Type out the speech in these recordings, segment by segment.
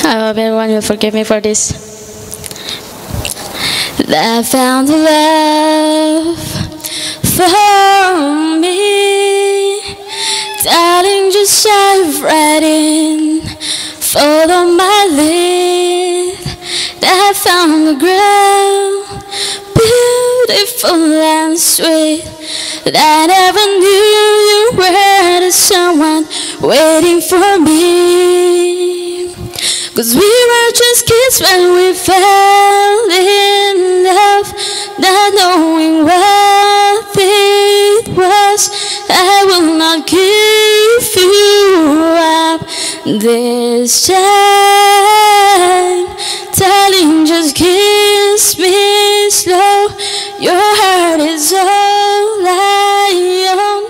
I hope everyone will forgive me for this. I found love for me, darling, just dive right in, follow my lead. I found the ground, beautiful and sweet. I never knew you were the someone waiting for me. 'Cause we were just kids when we fell in love, not knowing what it was. I will not give you up this time, darling, just kiss me slow. Your heart is all I own,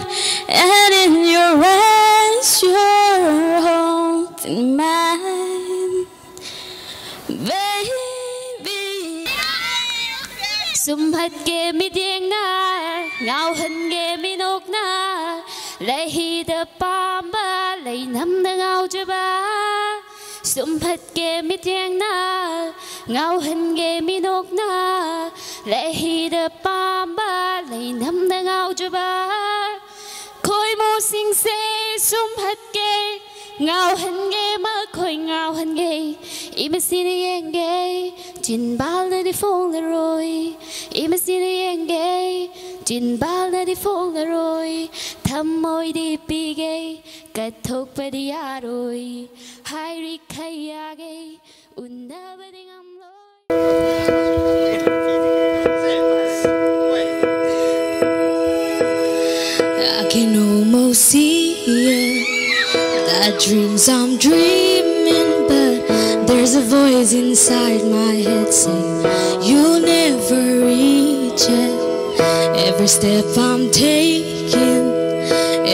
and in your eyes you're holding mine, baby. สุมผัสเกมีเดียงนาเงาหันเกมีนกนาและฮีเดปามบาและน้ำเงาจะบาสุมผัสเกมีเดียงนาเงาหันเกมีนกนาและฮีเดปามบาและน้ำเงาจะบาคอยโมสิงเซสุมผัสเกเงาหันเกมาคอยเงาหันเกอีมาสิได้ยังไงจินบาลได้ฟงละรอยอีมาสิได้ยังไงจินบาลได้ฟงละรอยทำมอยดีปีเกกระทบไปได้ยารอยหายริกขยาเกอุ่นน้ำไปได้งามลอยI can almost see it, that dreams I'm dreaming, but there's a voice inside my head saying you'll never reach it. Every step I'm taking,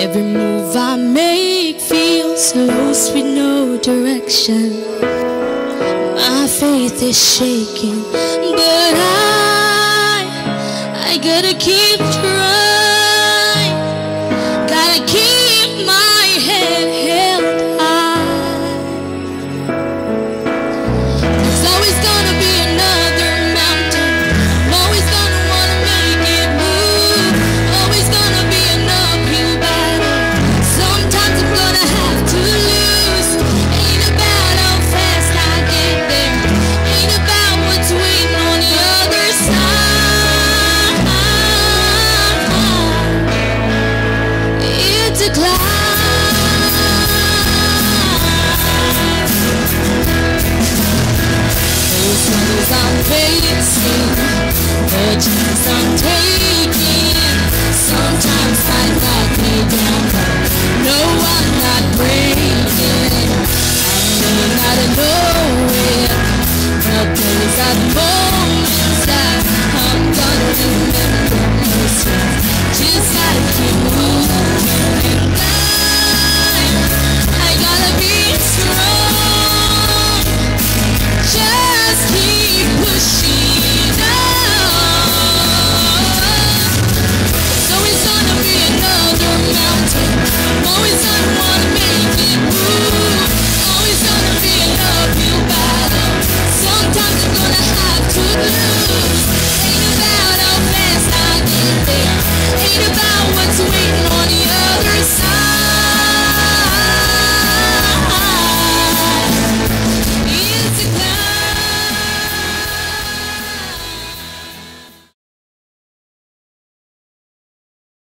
every move I make feels lost with no direction. My faith is shaking, but I gotta keep trying.